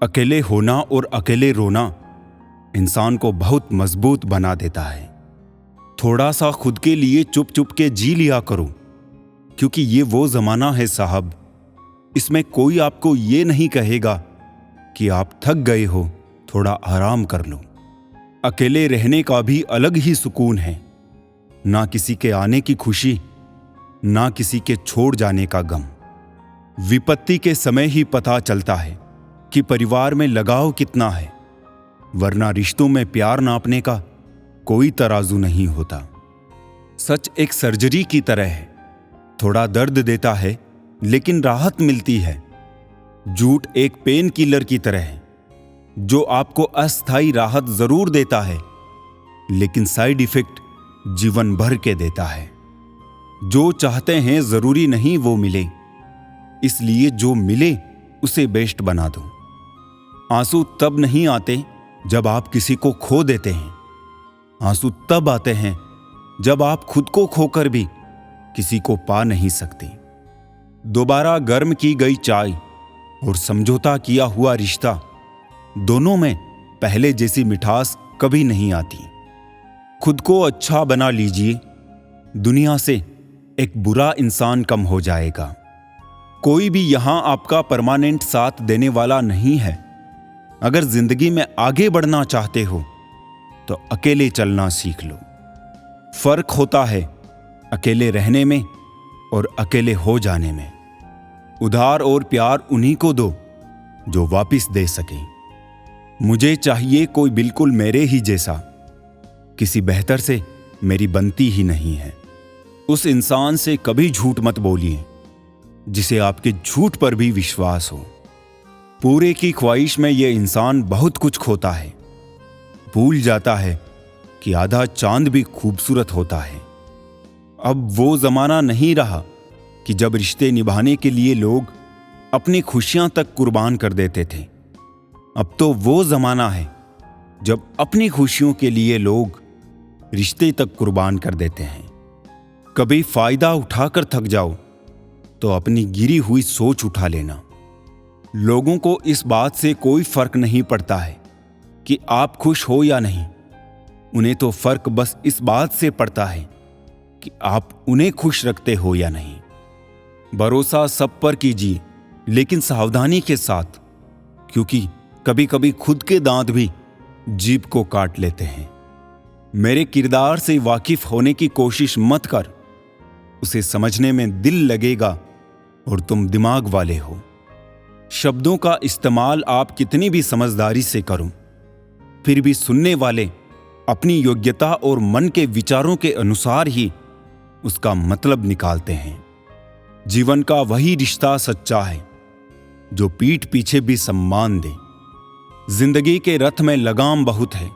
अकेले होना और अकेले रोना इंसान को बहुत मजबूत बना देता है। थोड़ा सा खुद के लिए चुप चुप के जी लिया करो, क्योंकि ये वो जमाना है साहब, इसमें कोई आपको ये नहीं कहेगा कि आप थक गए हो, थोड़ा आराम कर लो। अकेले रहने का भी अलग ही सुकून है, ना किसी के आने की खुशी, ना किसी के छोड़ जाने का गम। विपत्ति के समय ही पता चलता है कि परिवार में लगाव कितना है, वरना रिश्तों में प्यार नापने का कोई तराजू नहीं होता। सच एक सर्जरी की तरह है, थोड़ा दर्द देता है लेकिन राहत मिलती है। झूठ एक पेन किलर की तरह है, जो आपको अस्थायी राहत जरूर देता है, लेकिन साइड इफेक्ट जीवन भर के देता है। जो चाहते हैं जरूरी नहीं वो मिले, इसलिए जो मिले उसे बेस्ट बना दो। आंसू तब नहीं आते जब आप किसी को खो देते हैं, आंसू तब आते हैं जब आप खुद को खोकर भी किसी को पा नहीं सकते। दोबारा गर्म की गई चाय और समझौता किया हुआ रिश्ता, दोनों में पहले जैसी मिठास कभी नहीं आती। खुद को अच्छा बना लीजिए, दुनिया से एक बुरा इंसान कम हो जाएगा। कोई भी यहां आपका परमानेंट साथ देने वाला नहीं है। अगर जिंदगी में आगे बढ़ना चाहते हो तो अकेले चलना सीख लो। फर्क होता है अकेले रहने में और अकेले हो जाने में। उधार और प्यार उन्हीं को दो जो वापस दे सके। मुझे चाहिए कोई बिल्कुल मेरे ही जैसा, किसी बेहतर से मेरी बनती ही नहीं है। उस इंसान से कभी झूठ मत बोलिए जिसे आपके झूठ पर भी विश्वास हो। पूरे की ख्वाहिश में यह इंसान बहुत कुछ खोता है, भूल जाता है कि आधा चांद भी खूबसूरत होता है। अब वो जमाना नहीं रहा कि जब रिश्ते निभाने के लिए लोग अपनी खुशियां तक कुर्बान कर देते थे। अब तो वो जमाना है जब अपनी खुशियों के लिए लोग रिश्ते तक कुर्बान कर देते हैं। कभी फायदा उठाकर थक जाओ तो अपनी गिरी हुई सोच उठा लेना। लोगों को इस बात से कोई फर्क नहीं पड़ता है कि आप खुश हो या नहीं। उन्हें तो फर्क बस इस बात से पड़ता है कि आप उन्हें खुश रखते हो या नहीं। भरोसा सब पर कीजिए, लेकिन सावधानी के साथ, क्योंकि कभी कभी खुद के दांत भी जीभ को काट लेते हैं। मेरे किरदार से वाकिफ होने की कोशिश मत कर, उसे समझने में दिल लगेगा और तुम दिमाग वाले हो। शब्दों का इस्तेमाल आप कितनी भी समझदारी से करो, फिर भी सुनने वाले अपनी योग्यता और मन के विचारों के अनुसार ही उसका मतलब निकालते हैं। जीवन का वही रिश्ता सच्चा है जो पीठ पीछे भी सम्मान दे। जिंदगी के रथ में लगाम बहुत है,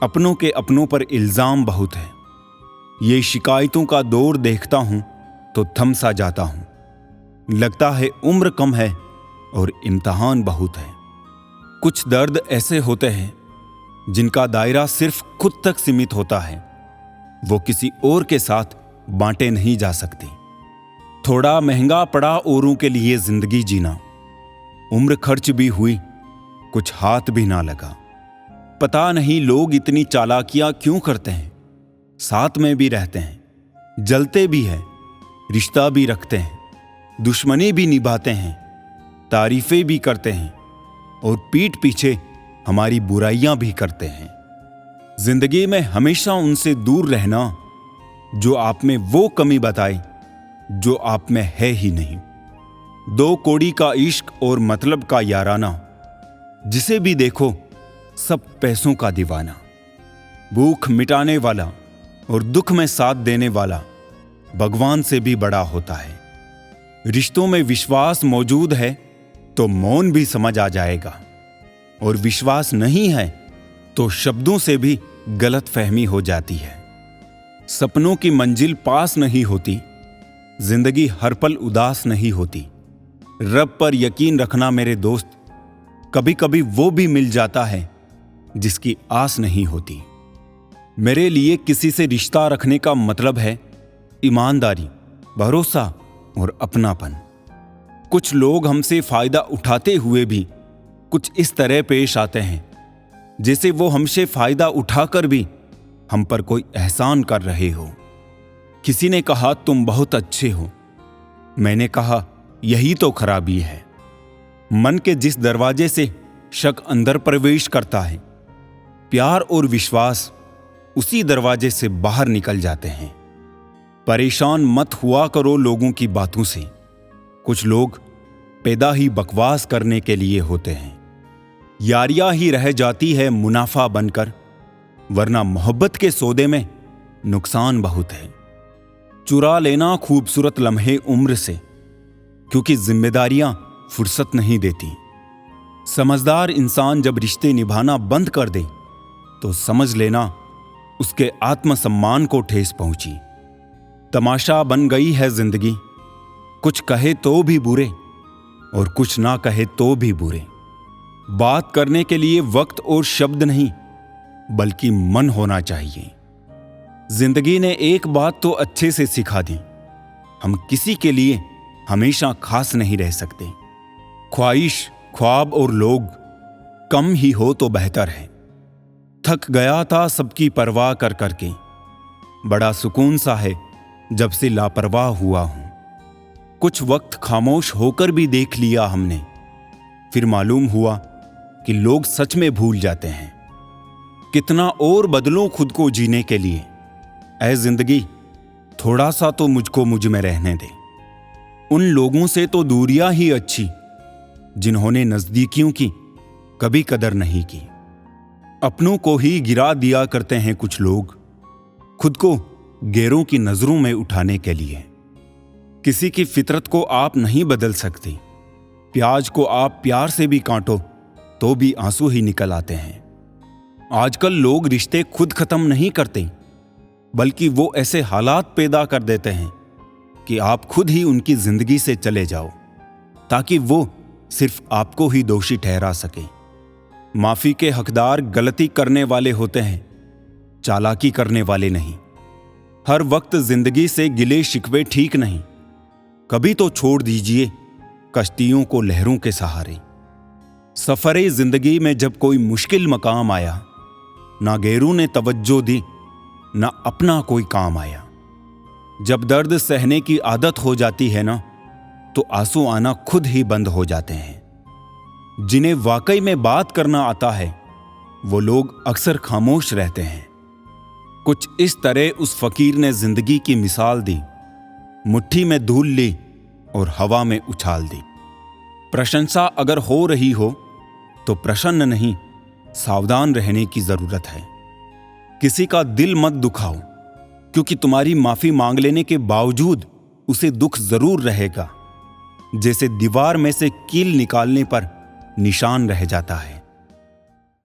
अपनों के अपनों पर इल्जाम बहुत है। ये शिकायतों का दौर देखता हूं तो थम सा जाता हूं। लगता है उम्र कम है और इम्तिहान बहुत है। कुछ दर्द ऐसे होते हैं जिनका दायरा सिर्फ खुद तक सीमित होता है, वो किसी और के साथ बांटे नहीं जा सकते। थोड़ा महंगा पड़ा औरों के लिए जिंदगी जीना। उम्र खर्च भी हुई, कुछ हाथ भी ना लगा। पता नहीं लोग इतनी चालाकियां क्यों करते हैं। साथ में भी रहते हैं, जलते भी हैं, रिश्ता भी रखते हैं, दुश्मनी भी निभाते हैं, तारीफें भी करते हैं और पीठ पीछे हमारी बुराइयां भी करते हैं। जिंदगी में हमेशा उनसे दूर रहना जो आप में वो कमी बताए जो आप में है ही नहीं। दो कौड़ी का इश्क और मतलब का याराना, जिसे भी देखो सब पैसों का दीवाना। भूख मिटाने वाला और दुख में साथ देने वाला भगवान से भी बड़ा होता है। रिश्तों में विश्वास मौजूद है तो मौन भी समझ आ जाएगा, और विश्वास नहीं है तो शब्दों से भी गलत फहमी हो जाती है। सपनों की मंजिल पास नहीं होती, जिंदगी हर पल उदास नहीं होती। रब पर यकीन रखना मेरे दोस्त, कभी कभी वो भी मिल जाता है जिसकी आस नहीं होती। मेरे लिए किसी से रिश्ता रखने का मतलब है ईमानदारी, भरोसा और अपनापन। कुछ लोग हमसे फायदा उठाते हुए भी कुछ इस तरह पेश आते हैं जैसे वो हमसे फायदा उठाकर भी हम पर कोई एहसान कर रहे हो। किसी ने कहा तुम बहुत अच्छे हो, मैंने कहा यही तो खराबी है। मन के जिस दरवाजे से शक अंदर प्रवेश करता है, प्यार और विश्वास उसी दरवाजे से बाहर निकल जाते हैं। परेशान मत हुआ करो लोगों की बातों से। कुछ लोग पैदा ही बकवास करने के लिए होते हैं। यारियां ही रह जाती है मुनाफा बनकर, वरना मोहब्बत के सौदे में नुकसान बहुत है। चुरा लेना खूबसूरत लम्हे उम्र से, क्योंकि जिम्मेदारियां फुर्सत नहीं देती। समझदार इंसान जब रिश्ते निभाना बंद कर दे तो समझ लेना उसके आत्मसम्मान को ठेस पहुंची। तमाशा बन गई है जिंदगी, कुछ कहे तो भी बुरे और कुछ ना कहे तो भी बुरे। बात करने के लिए वक्त और शब्द नहीं, बल्कि मन होना चाहिए। जिंदगी ने एक बात तो अच्छे से सिखा दी, हम किसी के लिए हमेशा खास नहीं रह सकते। ख्वाहिश, ख्वाब और लोग कम ही हो तो बेहतर है। थक गया था सबकी परवाह कर करके, बड़ा सुकून सा है जब से लापरवाह हुआ हूं। कुछ वक्त खामोश होकर भी देख लिया हमने, फिर मालूम हुआ कि लोग सच में भूल जाते हैं। कितना और बदलूं खुद को जीने के लिए। ऐ जिंदगी, थोड़ा सा तो मुझको मुझ में रहने दे। उन लोगों से तो दूरियां ही अच्छी जिन्होंने नजदीकियों की कभी कदर नहीं की। अपनों को ही गिरा दिया करते हैं कुछ लोग, खुद को गैरों की नजरों में उठाने के लिए। किसी की फितरत को आप नहीं बदल सकते। प्याज को आप प्यार से भी काटो तो भी आंसू ही निकल आते हैं। आजकल लोग रिश्ते खुद खत्म नहीं करते, बल्कि वो ऐसे हालात पैदा कर देते हैं कि आप खुद ही उनकी जिंदगी से चले जाओ, ताकि वो सिर्फ आपको ही दोषी ठहरा सके। माफी के हकदार गलती करने वाले होते हैं, चालाकी करने वाले नहीं। हर वक्त जिंदगी से गिले शिकवे ठीक नहीं। कभी तो छोड़ दीजिए कश्तियों को लहरों के सहारे। सफरे जिंदगी में जब कोई मुश्किल मकाम आया, ना गैरों ने तवज्जो दी, ना अपना कोई काम आया। जब दर्द सहने की आदत हो जाती है ना, तो आंसू आना खुद ही बंद हो जाते हैं। जिन्हें वाकई में बात करना आता है, वो लोग अक्सर खामोश रहते हैं। कुछ इस तरह उस फकीर ने जिंदगी की मिसाल दी, मुट्ठी में धूल ली और हवा में उछाल दी। प्रशंसा अगर हो रही हो तो प्रसन्न नहीं, सावधान रहने की जरूरत है। किसी का दिल मत दुखाओ, क्योंकि तुम्हारी माफी मांग लेने के बावजूद उसे दुख जरूर रहेगा, जैसे दीवार में से कील निकालने पर निशान रह जाता है।